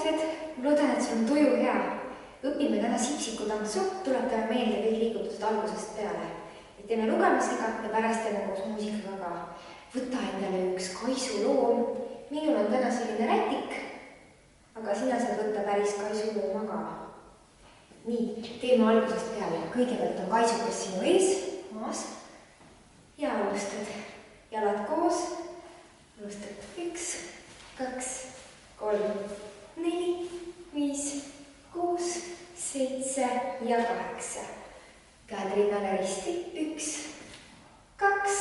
inimesed, ma loodan, et sul on tuju hea. Õpime täna sipsiku tantsu, tuletame meelde kõik liigutused algusest peale. Et teeme lugemisega ja pärast teeme koos muusikaga ka. Võta endale üks kaisuloom. Minul on täna selline rätik, aga sina saad võtta päris kaisulooma ka. Nii, teeme algusest peale. Kõigepealt on kaisukas sinu ees, maas ja alustad. Jalad koos, alustad 1, 2, 3, 4, 5, 6, 7 ja 8. Käed rinnale risti. 1, 2,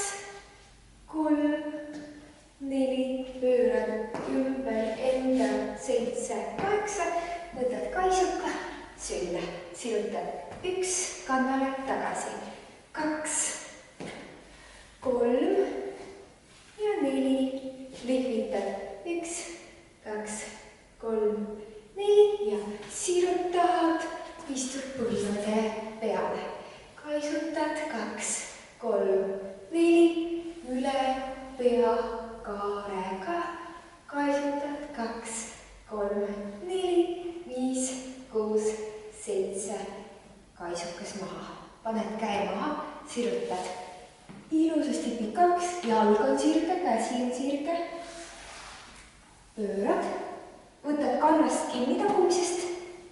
3, 4. Pöörad ümber enda 7, 8. Võtad kaisuka sülle. Sirutad 1, kannale tagasi. 2, 3 ja 4. Lihvitad 1, 2, 3, 4 ja sirutad, istud põlvede peale. Kaisutad 2, 3, 4, üle pea kaarega. Kaisutad 2, 3, 4, 5, 6, 7. Kaisukas maha. Paned käe maha, sirutad. Ilusasti pikaks, jalg on sirge, käsi on sirge. Pöörad, võtad kannast kinni tagumisest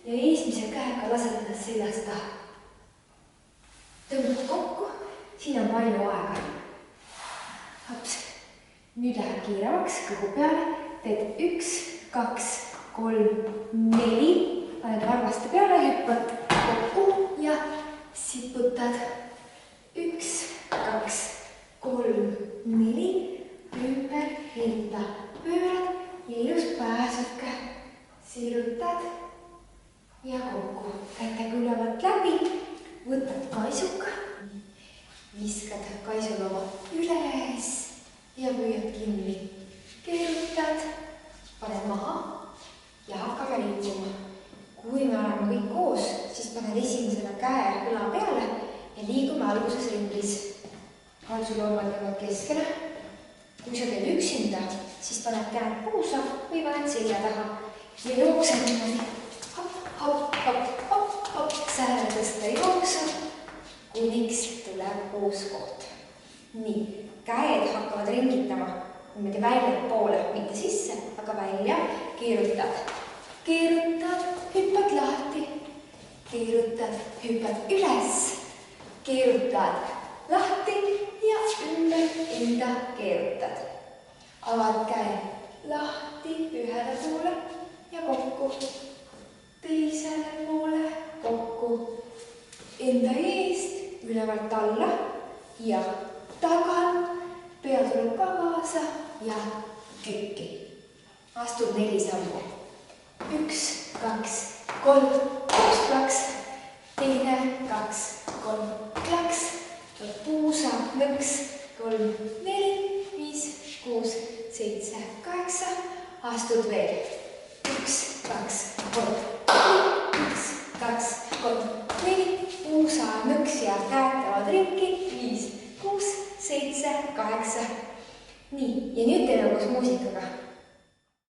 ja eesmise käega lased ennast seljast taha. Tõmbad kokku, siin on palju aega. Hops. Nüüd läheb kiiremaks kõhu peale, teed 1, 2, 3, 4, paned varvaste peale, hüppad kokku ja siputad 1, 2, 3, 4, ümber hinda, pöörad ja ilus pääsuke, sirutad ja kokku. Kätega ülevalt läbi, võtad kaisuka, viskad kaisulooma üles ja püüad kinni. Keerutad, paned maha ja hakkame liikuma. Kui me oleme kõik koos, siis paned esimesele käe õla peale ja liigume alguses ringis. Kaisuloomad jäävad keskele. Kui sa teed üksinda, siis paned käed puusa või paned selja taha ja jooksed niimoodi. Hopp, hopp, hopp, hopp, hopp, sääle tõsta jooksu, kuniks tuleb uus koht. Nii, käed hakkavad ringitama niimoodi välja poole, mitte sisse, aga välja. Keerutad, keerutad, hüppad lahti, keerutad, hüppad üles, keerutad lahti ja ümber enda keerutad. Avad käe lahti ühele poole ja kokku, teisele poole kokku, enda eest ülevalt alla ja tagan, pea tuleb ka kaasa ja kükki. Astud 4 sammu. 1, 2, 3, 1 plaks, teine 2, 3 plaks, puusa, nõks, 3, 4, 5, 6, 7, 8, astud veel. 1, 2, 3,